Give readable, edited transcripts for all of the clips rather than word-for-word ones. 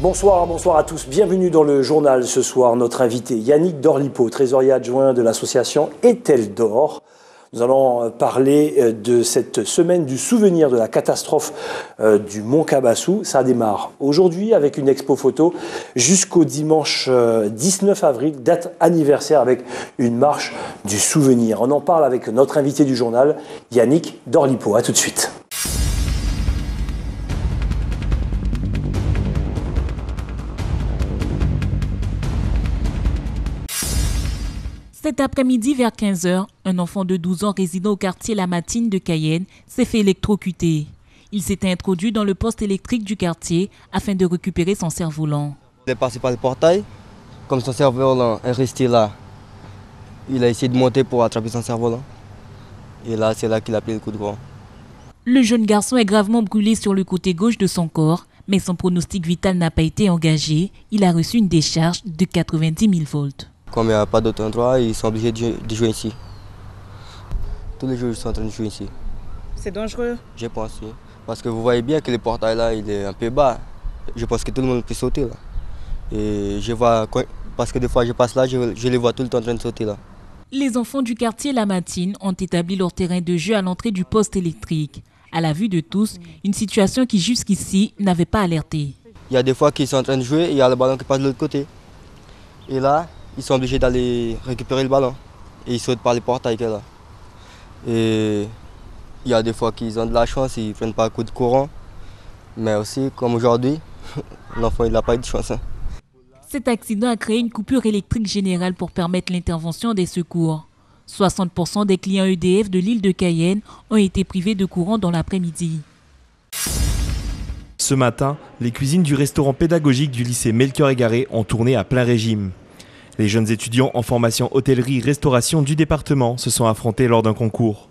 Bonsoir, bonsoir à tous. Bienvenue dans le journal ce soir. Notre invité Yannick Dorlipo, trésorier adjoint de l'association Etel d'Or. Nous allons parler de cette semaine du souvenir de la catastrophe du Mont Cabassou. Ça démarre aujourd'hui avec une expo photo jusqu'au dimanche 19 avril, date anniversaire avec une marche du souvenir. On en parle avec notre invité du journal, Yannick Dorlipo. À tout de suite. Cet après-midi, vers 15h, un enfant de 12 ans résidant au quartier La Matine de Cayenne s'est fait électrocuter. Il s'était introduit dans le poste électrique du quartier afin de récupérer son cerf-volant. Il est passé par le portail, comme son cerf-volant est resté là, il a essayé de monter pour attraper son cerf-volant. Et là, c'est là qu'il a pris le coup de vent. Le jeune garçon est gravement brûlé sur le côté gauche de son corps, mais son pronostic vital n'a pas été engagé. Il a reçu une décharge de 90 000 volts. Comme il n'y a pas d'autre endroit, ils sont obligés de jouer ici. Tous les jours, ils sont en train de jouer ici. C'est dangereux? Je pense, oui. Parce que vous voyez bien que le portail là, il est un peu bas. Je pense que tout le monde peut sauter là. Et je vois, parce que des fois je passe là, je les vois tout le temps en train de sauter là. Les enfants du quartier La Matine ont établi leur terrain de jeu à l'entrée du poste électrique. À la vue de tous, une situation qui jusqu'ici n'avait pas alerté. Il y a des fois qu'ils sont en train de jouer et il y a le ballon qui passe de l'autre côté. Et là, ils sont obligés d'aller récupérer le ballon. Et ils sautent par les portails qu'il y a là. Et il y a des fois qu'ils ont de la chance, ils ne prennent pas un coup de courant. Mais aussi, comme aujourd'hui, l'enfant n'a pas eu de chance. Cet accident a créé une coupure électrique générale pour permettre l'intervention des secours. 60% des clients EDF de l'île de Cayenne ont été privés de courant dans l'après-midi. Ce matin, les cuisines du restaurant pédagogique du lycée Melchior Égaré ont tourné à plein régime. Les jeunes étudiants en formation hôtellerie-restauration du département se sont affrontés lors d'un concours.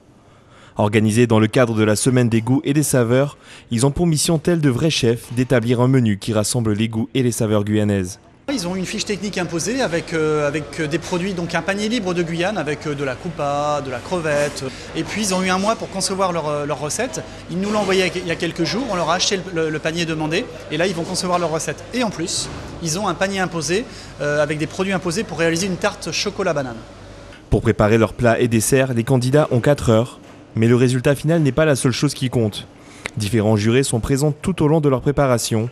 Organisé dans le cadre de la semaine des goûts et des saveurs, ils ont pour mission, tels de vrais chefs, d'établir un menu qui rassemble les goûts et les saveurs guyanaises. Ils ont une fiche technique imposée avec des produits, donc un panier libre de Guyane avec de la coupa, de la crevette. Et puis ils ont eu un mois pour concevoir leur recette. Ils nous l'ont envoyé il y a quelques jours, on leur a acheté le panier demandé et là ils vont concevoir leur recette. Et en plus, ils ont un panier imposé avec des produits imposés pour réaliser une tarte chocolat-banane. Pour préparer leurs plats et desserts, les candidats ont 4 heures. Mais le résultat final n'est pas la seule chose qui compte. Différents jurés sont présents tout au long de leur préparation.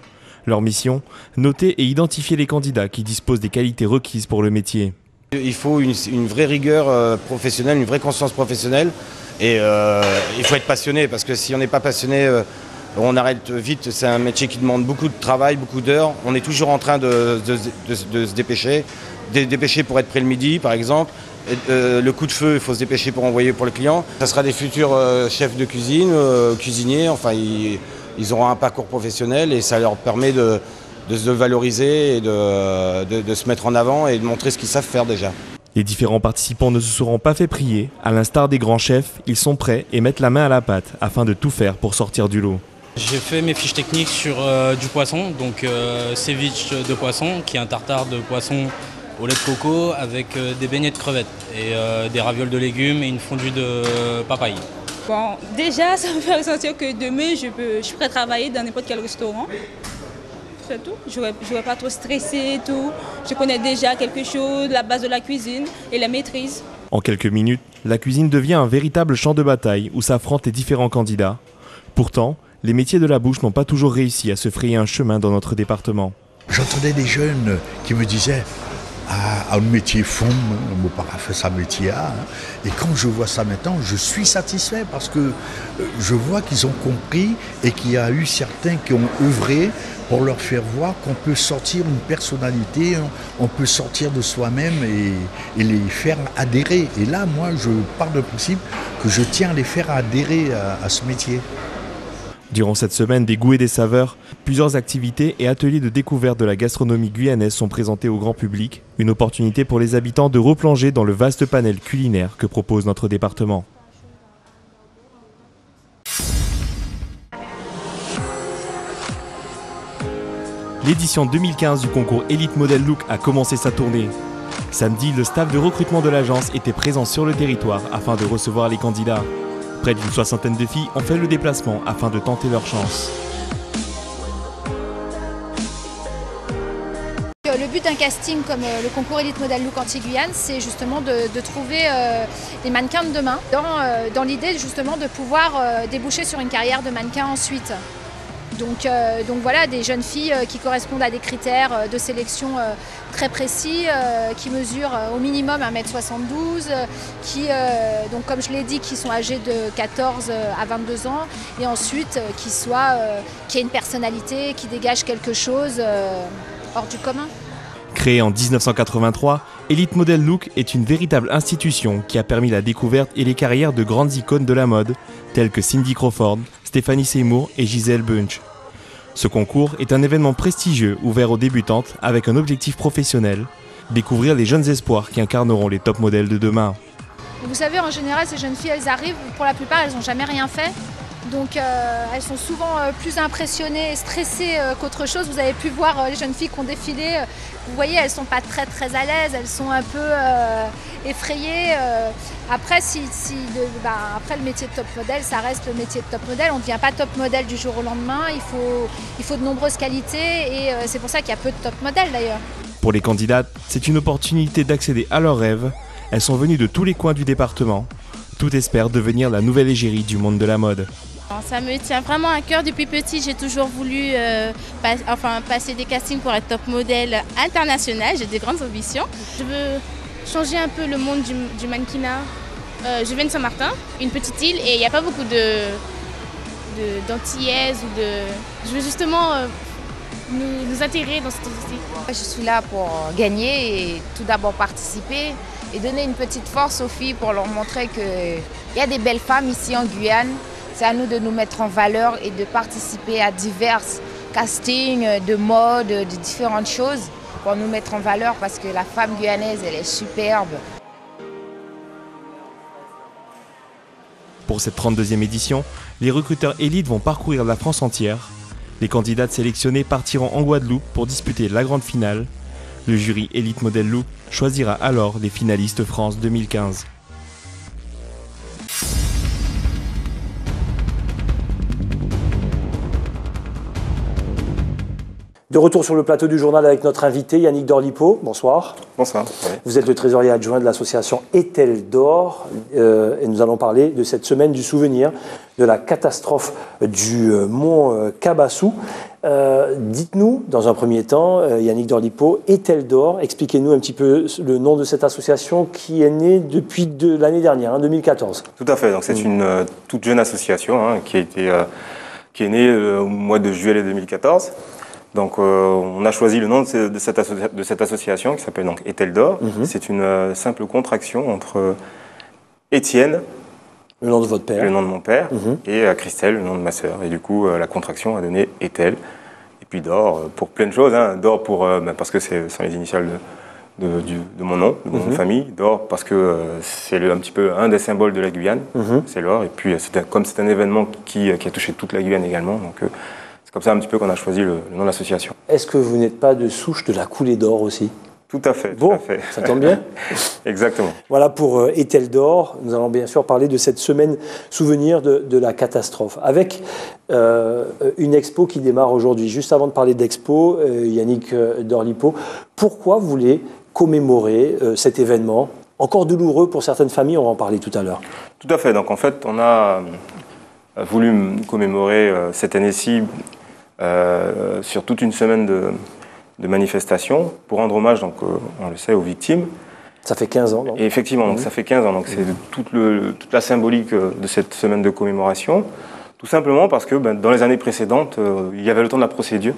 Leur mission, noter et identifier les candidats qui disposent des qualités requises pour le métier. Il faut une vraie rigueur professionnelle, une vraie conscience professionnelle. Et il faut être passionné, parce que si on n'est pas passionné, on arrête vite. C'est un métier qui demande beaucoup de travail, beaucoup d'heures. On est toujours en train de se dépêcher. Dépêcher pour être prêt le midi, par exemple. Le coup de feu, il faut se dépêcher pour envoyer pour le client. Ça sera des futurs chefs de cuisine, cuisiniers, enfin ils auront un parcours professionnel et ça leur permet de se valoriser et de se mettre en avant et de montrer ce qu'ils savent faire déjà. Les différents participants ne se seront pas fait prier. À l'instar des grands chefs, ils sont prêts et mettent la main à la pâte afin de tout faire pour sortir du lot. J'ai fait mes fiches techniques sur du poisson, donc ceviche de poisson, qui est un tartare de poisson au lait de coco avec des beignets de crevettes et des ravioles de légumes et une fondue de papaye. Bon, déjà, ça me fait ressentir que demain, je pourrais travailler dans n'importe quel restaurant. C'est tout. Je n'aurais pas trop stressé et tout. Je connais déjà quelque chose, la base de la cuisine et la maîtrise. En quelques minutes, la cuisine devient un véritable champ de bataille où s'affrontent les différents candidats. Pourtant, les métiers de la bouche n'ont pas toujours réussi à se frayer un chemin dans notre département. J'entendais des jeunes qui me disaient un métier fond, mon père a fait sa métier. Et quand je vois ça maintenant, je suis satisfait parce que je vois qu'ils ont compris et qu'il y a eu certains qui ont œuvré pour leur faire voir qu'on peut sortir une personnalité, on peut sortir de soi-même et les faire adhérer. Et là, moi, je pars du principe que je tiens à les faire adhérer à ce métier. Durant cette semaine des goûts et des saveurs, plusieurs activités et ateliers de découverte de la gastronomie guyanaise sont présentés au grand public. Une opportunité pour les habitants de replonger dans le vaste panel culinaire que propose notre département. L'édition 2015 du concours Elite Model Look a commencé sa tournée. Samedi, le staff de recrutement de l'agence était présent sur le territoire afin de recevoir les candidats. Près d'une soixantaine de filles ont fait le déplacement afin de tenter leur chance. but d'un casting comme le concours Elite Model Look Anti-Guyane, c'est justement de trouver les mannequins de demain, dans l'idée justement de pouvoir déboucher sur une carrière de mannequin ensuite. Donc voilà, des jeunes filles qui correspondent à des critères de sélection très précis, qui mesurent au minimum 1m72, donc comme je l'ai dit, qui sont âgées de 14 à 22 ans, et ensuite qui aient une personnalité, qui dégagent quelque chose hors du commun. Créée en 1983, Elite Model Look est une véritable institution qui a permis la découverte et les carrières de grandes icônes de la mode, telles que Cindy Crawford, Stephanie Seymour et Gisele Bunch. Ce concours est un événement prestigieux ouvert aux débutantes avec un objectif professionnel, découvrir les jeunes espoirs qui incarneront les top modèles de demain. Vous savez, en général, ces jeunes filles, elles arrivent, pour la plupart, elles n'ont jamais rien fait. Donc elles sont souvent plus impressionnées et stressées qu'autre chose. Vous avez pu voir les jeunes filles qui ont défilé. Vous voyez, elles ne sont pas très à l'aise, elles sont un peu effrayées. Après, après, le métier de top modèle, ça reste le métier de top modèle. On ne devient pas top modèle du jour au lendemain. Il faut de nombreuses qualités et c'est pour ça qu'il y a peu de top modèles d'ailleurs. Pour les candidates, c'est une opportunité d'accéder à leurs rêves. Elles sont venues de tous les coins du département. Toutes espèrent devenir la nouvelle égérie du monde de la mode. Ça me tient vraiment à cœur. Depuis petit, j'ai toujours voulu passer des castings pour être top modèle international. J'ai des grandes ambitions. Je veux changer un peu le monde du mannequinat. Je viens de Saint-Martin, une petite île, et il n'y a pas beaucoup d'antillaises ou de... Je veux justement nous intégrer dans cette société. Je suis là pour gagner et tout d'abord participer et donner une petite force aux filles pour leur montrer qu'il y a des belles femmes ici en Guyane. C'est à nous de nous mettre en valeur et de participer à divers castings de mode, de différentes choses pour nous mettre en valeur parce que la femme guyanaise, elle est superbe. Pour cette 32e édition, les recruteurs élites vont parcourir la France entière. Les candidates sélectionnées partiront en Guadeloupe pour disputer la grande finale. Le jury Elite Model Look choisira alors les finalistes France 2015. De retour sur le plateau du journal avec notre invité Yannick Dorlipo. Bonsoir. Bonsoir. Vous êtes le trésorier adjoint de l'association Etel d'Or et nous allons parler de cette semaine du souvenir de la catastrophe du mont Kabassou. Dites-nous, dans un premier temps, Yannick Dorlipo, Etel d'Or, expliquez-nous un petit peu le nom de cette association qui est née depuis l'année dernière, 2014. Tout à fait, donc c'est une toute jeune association qui est née au mois de juillet 2014. Donc on a choisi le nom de cette association qui s'appelle donc Etel d'Or. C'est une simple contraction entre Étienne, le nom de votre père, le nom de mon père, et Christelle, le nom de ma sœur. Et du coup la contraction a donné Etel. Et puis d'or pour plein de choses. D'or pour parce que ce sont les initiales de mon nom, de mon nom de famille. D'or parce que c'est un petit peu un des symboles de la Guyane, c'est l'or. Et puis comme c'est un événement qui a touché toute la Guyane également, donc c'est comme ça un petit peu qu'on a choisi le nom de l'association. Est-ce que vous n'êtes pas de souche de la coulée d'or aussi ? Tout à fait. Bon, tout à fait. Ça tombe bien. Exactement. Voilà pour Etel d'Or. Nous allons bien sûr parler de cette semaine souvenir de la catastrophe. Avec une expo qui démarre aujourd'hui. Juste avant de parler d'expo, Yannick Dorlipo, pourquoi vous voulez commémorer cet événement encore douloureux pour certaines familles, on va en parler tout à l'heure. Tout à fait. Donc en fait, on a voulu commémorer cette année-ci sur toute une semaine de manifestations pour rendre hommage, donc, on le sait, aux victimes. Ça fait 15 ans, donc. Et effectivement, donc, ça fait 15 ans. Donc c'est toute la symbolique de cette semaine de commémoration. Tout simplement parce que dans les années précédentes, il y avait le temps de la procédure.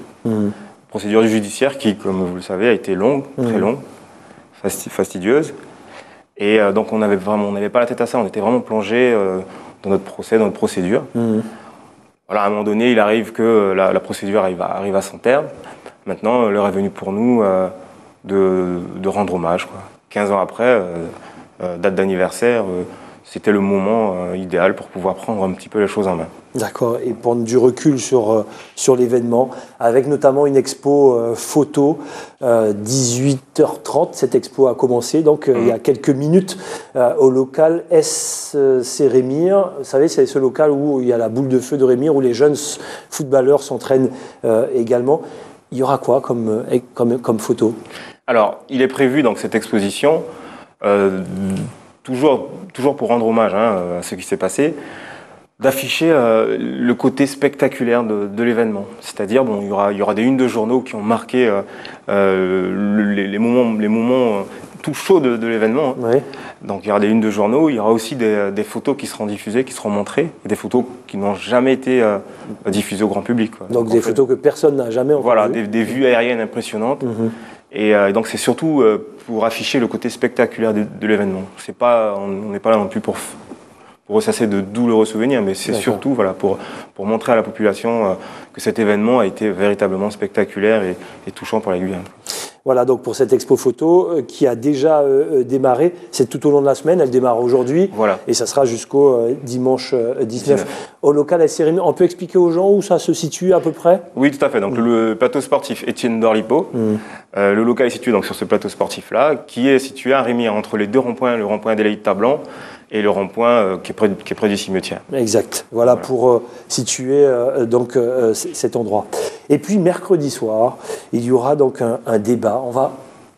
Procédure judiciaire qui, comme vous le savez, a été longue, très longue, fastidieuse. Et donc on n'avait pas la tête à ça, on était vraiment plongé dans notre procès, dans notre procédure. Voilà, à un moment donné, il arrive que la procédure arrive à son terme. Maintenant, l'heure est venue pour nous de rendre hommage, quoi. 15 ans après, date d'anniversaire, c'était le moment idéal pour pouvoir prendre un petit peu les choses en main. D'accord, et prendre du recul sur l'événement, avec notamment une expo photo, 18h30, cette expo a commencé, donc il y a quelques minutes, au local SC Rémire. Vous savez, c'est ce local où il y a la boule de feu de Rémire, où les jeunes footballeurs s'entraînent également. Il y aura quoi comme photo ? Alors, il est prévu dans cette exposition, toujours pour rendre hommage à ce qui s'est passé, d'afficher le côté spectaculaire de l'événement. C'est-à-dire, bon, il y aura des unes de journaux qui ont marqué les moments tout chauds de l'événement. Oui. Donc il y aura des unes de journaux, il y aura aussi des photos qui seront diffusées, qui seront montrées, et des photos qui n'ont jamais été diffusées au grand public, quoi. Donc des photos que personne n'a jamais encore Voilà, vues. des vues aériennes impressionnantes. Et donc c'est surtout pour afficher le côté spectaculaire de l'événement. On n'est pas là non plus pour ressasser de douloureux souvenirs, mais c'est surtout pour montrer à la population que cet événement a été véritablement spectaculaire et touchant pour la Guyane. Voilà, donc pour cette expo photo qui a déjà démarré, c'est tout au long de la semaine, elle démarre aujourd'hui, et ça sera jusqu'au dimanche 19. Au local SRM, on peut expliquer aux gens où ça se situe à peu près? Oui, tout à fait. Donc le plateau sportif Étienne d'Orlipo, le local est situé donc sur ce plateau sportif-là, qui est situé à Rémire, entre les deux ronds-points, le rond-point Adélaïde-Tablan et le rond-point qui est près du cimetière. Exact. Voilà. Pour situer cet endroit. Et puis mercredi soir, il y aura donc un débat.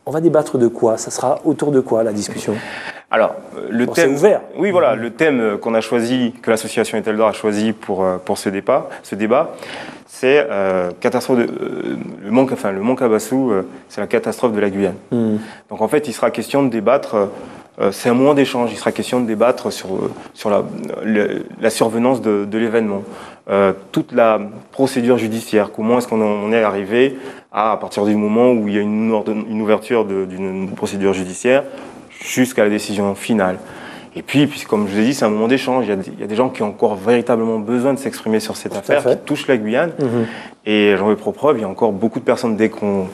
On va débattre de quoi? Ça sera autour de quoi la discussion? Alors, le thème ouvert. Oui, voilà, le thème qu'on a choisi, que l'association Etel d'Or a choisi pour ce débat, c'est le Mont Cabassou, c'est la catastrophe de la Guyane. Donc en fait, il sera question de débattre. C'est un moment d'échange. Il sera question de débattre sur la survenance de l'événement, toute la procédure judiciaire. Comment est-ce qu'on est arrivé à partir du moment où il y a une ouverture d'une procédure judiciaire jusqu'à la décision finale. Et puis comme je vous ai dit, c'est un moment d'échange. Il y a des gens qui ont encore véritablement besoin de s'exprimer sur cette affaire qui touche la Guyane. Et j'en veux pour preuve, il y a encore beaucoup de personnes, dès qu'on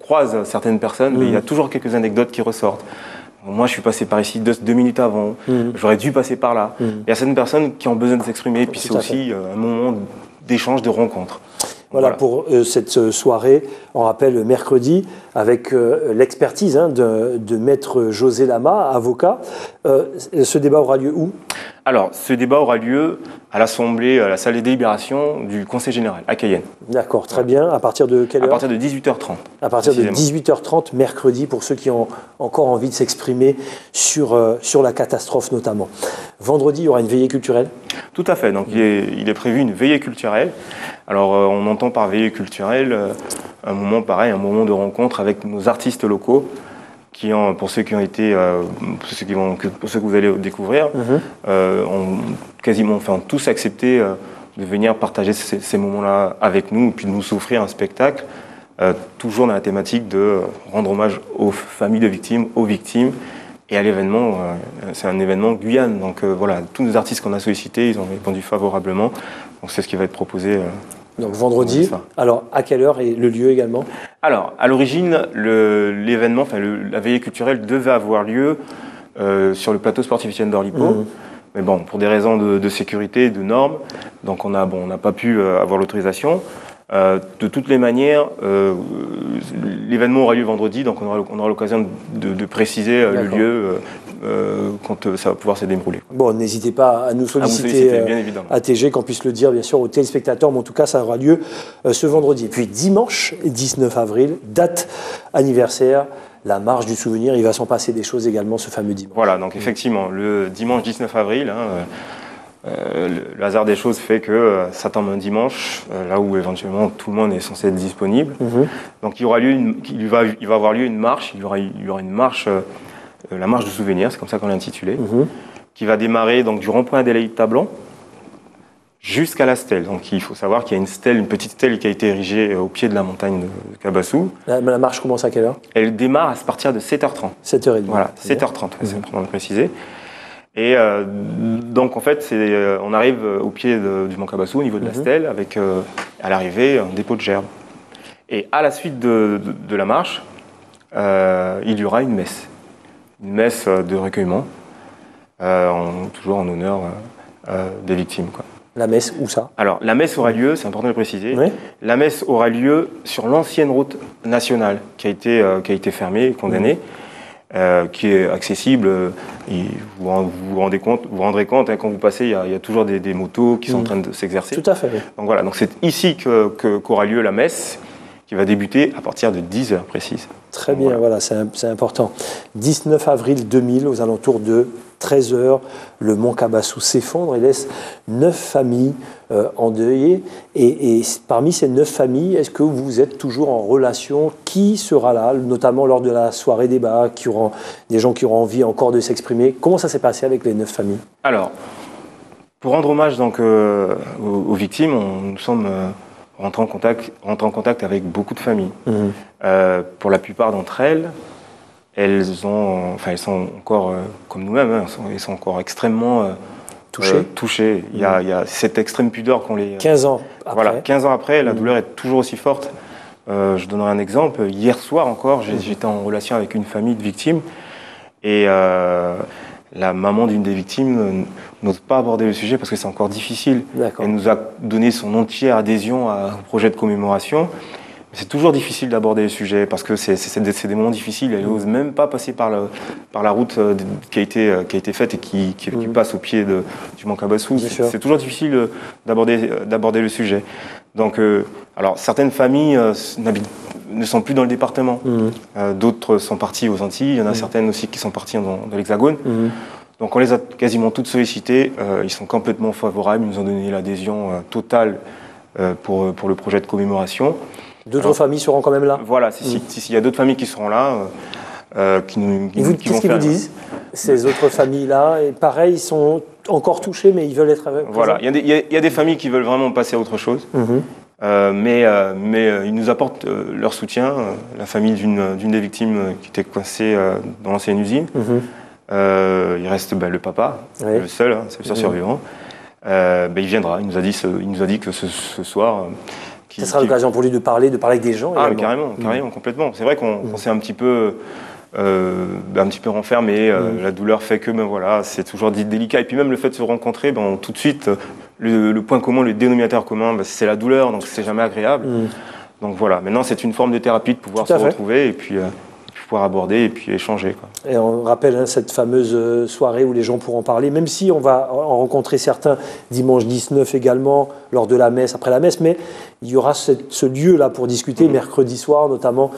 croise certaines personnes, mais il y a toujours quelques anecdotes qui ressortent. Moi, je suis passé par ici 2 minutes avant. J'aurais dû passer par là. Il y a certaines personnes qui ont besoin de s'exprimer. Et puis c'est aussi un moment d'échange, de rencontre. Voilà pour cette soirée, on rappelle mercredi, avec l'expertise de maître José Lama, avocat. Ce débat aura lieu où? Alors, ce débat aura lieu à l'Assemblée, à la salle des délibérations du Conseil général, à Cayenne. D'accord, très bien. À partir de quelle heure? À partir de 18h30. À partir de 18h30, mercredi, pour ceux qui ont encore envie de s'exprimer sur la catastrophe notamment. Vendredi, il y aura une veillée culturelle? Tout à fait. Donc, il est prévu une veillée culturelle. Alors, on entend par veillée culturelle un moment pareil, un moment de rencontre avec nos artistes locaux, pour ceux que vous allez découvrir, ont tous accepté de venir partager ces moments-là avec nous, et puis de nous offrir un spectacle, toujours dans la thématique de rendre hommage aux familles de victimes, aux victimes, et à l'événement. C'est un événement Guyane, donc voilà, tous nos artistes qu'on a sollicités, ils ont répondu favorablement, donc c'est ce qui va être proposé. Donc vendredi, alors à quelle heure et le lieu également? Alors, à l'origine, l'événement, la veillée culturelle devait avoir lieu sur le plateau sportif Étienne d'Orlipo. Mais bon, pour des raisons de sécurité, de normes, donc on n'a pas pu avoir l'autorisation. De toutes les manières, l'événement aura lieu vendredi, donc on aura l'occasion de préciser le lieu quand ça va pouvoir se dérouler. Bon, n'hésitez pas à nous solliciter, bien évidemment. à TG, qu'on puisse le dire bien sûr aux téléspectateurs, mais en tout cas ça aura lieu ce vendredi. Et puis dimanche 19 avril, date anniversaire, la marche du souvenir, il va s'en passer des choses également ce fameux dimanche. Voilà, donc effectivement, le dimanche 19 avril, le hasard des choses fait que ça tombe un dimanche, là où éventuellement tout le monde est censé être disponible. Donc il va avoir lieu une marche, il y aura une marche, la marche du souvenir, c'est comme ça qu'on l'a intitulée, qui va démarrer donc, du rond-point Adélaïde-Tablan jusqu'à la stèle. Donc il faut savoir qu'il y a une petite stèle qui a été érigée au pied de la montagne de Cabassou. La marche commence à quelle heure? Elle démarre à partir de 7h30. 7h30. Voilà, 7h30, c'est important de préciser. Et donc en fait, on arrive au pied du Mont Cabassou, au niveau de la stèle, avec à l'arrivée un dépôt de gerbes. Et à la suite de la marche, il y aura une messe de recueillement, toujours en honneur des victimes, quoi. La messe, où ça? Alors, la messe aura lieu, c'est important de le préciser, la messe aura lieu sur l'ancienne route nationale qui a été fermée et condamnée, qui est accessible. Vous vous rendrez compte, quand vous passez, il y a toujours des motos qui sont en train de s'exercer. Tout à fait. Donc voilà, donc c'est ici qu'aura lieu la messe, qui va débuter à partir de 10h précises. Très bien, voilà, c'est important. 19 avril 2000, aux alentours de 13h, le mont Kabassou s'effondre et laisse 9 familles endeuillées. Et parmi ces 9 familles, est-ce que vous êtes toujours en relation? Qui sera là, notamment lors de la soirée débat, des gens qui auront envie encore de s'exprimer? Comment ça s'est passé avec les 9 familles? Alors, pour rendre hommage donc, aux victimes, nous sommes rentrés en contact avec beaucoup de familles. Pour la plupart d'entre elles, elles sont encore, comme nous-mêmes, elles sont encore extrêmement touchées. Il y a cette extrême pudeur qu'on les... 15 ans après. Voilà, 15 ans après, la douleur est toujours aussi forte. Je donnerai un exemple. Hier soir encore, j'étais en relation avec une famille de victimes et la maman d'une des victimes n'ose pas aborder le sujet parce que c'est encore difficile. Elle nous a donné son entière adhésion au projet de commémoration. C'est toujours difficile d'aborder le sujet parce que c'est des moments difficiles. Elle n'ose même pas passer par la route qui a été faite et qui passe au pied du mont Kabassou. C'est toujours difficile d'aborder le sujet. Donc, alors certaines familles ne sont plus dans le département. D'autres sont parties aux Antilles. Il y en a certaines aussi qui sont parties dans l'Hexagone. Donc on les a quasiment toutes sollicitées. Ils sont complètement favorables. Ils nous ont donné l'adhésion totale pour le projet de commémoration. D'autres familles seront quand même là? Voilà, s'il y a d'autres familles qui seront là, Qu'est-ce qu'ils vous disent, ces autres familles-là? Et pareil, ils sont encore touchés, mais ils veulent être avec. Voilà, il y a des familles qui veulent vraiment passer à autre chose. Mais ils nous apportent leur soutien. La famille d'une des victimes qui était coincée dans l'ancienne usine. Il reste le papa, le seul, c'est le seul survivant. Il viendra. Il nous a dit que ce soir... Ça sera l'occasion pour lui de parler avec des gens. Carrément, complètement. C'est vrai qu'on s'est un petit peu renfermé. La douleur fait que, c'est toujours délicat. Et puis même le fait de se rencontrer, tout de suite, le point commun, le dénominateur commun, c'est la douleur, donc c'est jamais agréable. Donc voilà, maintenant c'est une forme de thérapie de pouvoir se retrouver et puis pouvoir aborder et puis échanger. Et on rappelle cette fameuse soirée où les gens pourront parler, même si on va en rencontrer certains dimanche 19 également, lors de la messe, après la messe, mais il y aura ce lieu-là pour discuter mercredi soir, notamment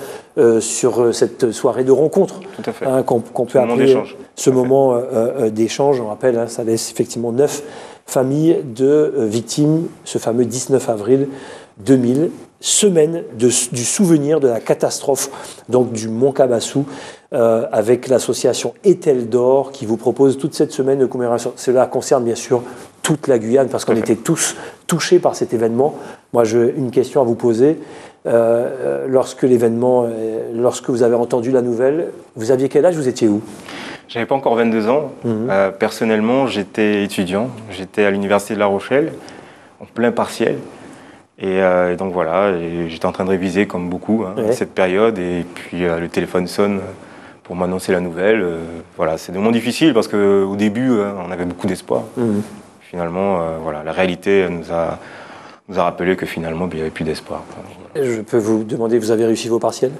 sur cette soirée de rencontre qu'on peut appeler ce moment d'échange. On rappelle, ça laisse effectivement 9 familles de victimes, ce fameux 19 avril 2000, semaine du souvenir de la catastrophe donc du mont Kabassou, avec l'association Etel d'Or qui vous propose toute cette semaine de commémoration. Cela concerne bien sûr toute la Guyane parce qu'on était tous touchés par cet événement. Moi, j'ai une question à vous poser. Lorsque vous avez entendu la nouvelle, vous aviez quel âge? Vous étiez où? J'avais pas encore 22 ans. Personnellement, j'étais étudiant. J'étais à l'université de La Rochelle, en plein partiel. Et donc voilà, j'étais en train de réviser comme beaucoup cette période. Et puis le téléphone sonne pour m'annoncer la nouvelle. Voilà, c'est des moments difficiles parce qu'au début, on avait beaucoup d'espoir. Finalement, la réalité nous a rappelé que finalement, il n'y avait plus d'espoir. Je peux vous demander, vous avez réussi vos partiels?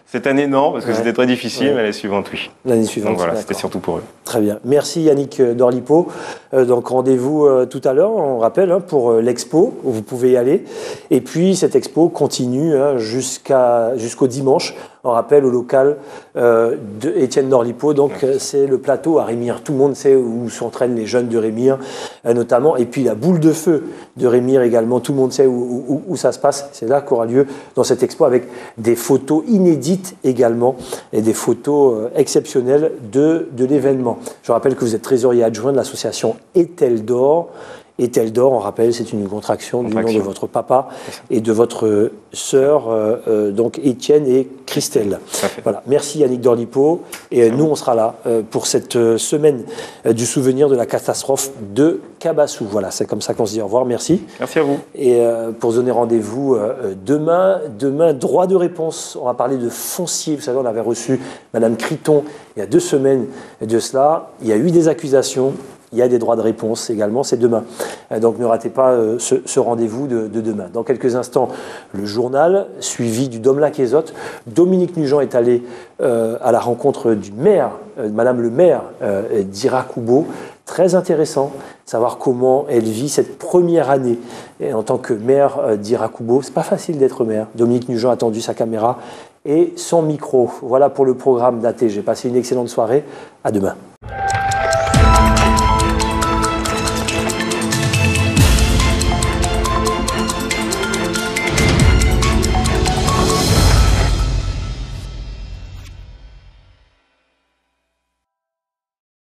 Cette année, non, parce que c'était très difficile, mais l'année suivante, oui. L'année suivante, donc voilà, c'était surtout pour eux. Très bien. Merci Yannick Dorlipo. Donc rendez-vous tout à l'heure, on rappelle, pour l'expo, où vous pouvez y aller. Et puis cette expo continue jusqu'au dimanche. On rappelle au local d'Étienne Dorlipo. Donc c'est le plateau à Rémire. Tout le monde sait où s'entraînent les jeunes de Rémire, notamment. Et puis la boule de feu de Rémire également. Tout le monde sait où ça se passe. C'est là qu'aura lieu dans cette expo avec des photos inédites également et des photos exceptionnelles de l'événement. Je rappelle que vous êtes trésorier adjoint de l'association Etel d'Or. Etel d'Or, on rappelle, c'est une contraction du nom de votre papa et de votre sœur, donc Étienne et Christelle. Voilà. Merci Yannick Dorlipo. Et nous, on sera là pour cette semaine du souvenir de la catastrophe de Kabassou. Voilà, c'est comme ça qu'on se dit au revoir. Merci. Merci à vous. Et pour se donner rendez-vous demain, droit de réponse. On va parler de foncier. Vous savez, on avait reçu Madame Criton il y a 2 semaines de cela. Il y a eu des accusations. Il y a des droits de réponse également, c'est demain. Donc ne ratez pas ce rendez-vous de demain. Dans quelques instants, le journal, suivi du Dom Lac-Ezotte. Dominique Nugent est allé à la rencontre du maire, Madame le maire d'Irakoubo, très intéressant de savoir comment elle vit cette première année. Et en tant que maire d'Irakubo, c'est pas facile d'être maire. Dominique Nugent a tendu sa caméra et son micro. Voilà pour le programme d'AT. J'ai passé une excellente soirée. À demain.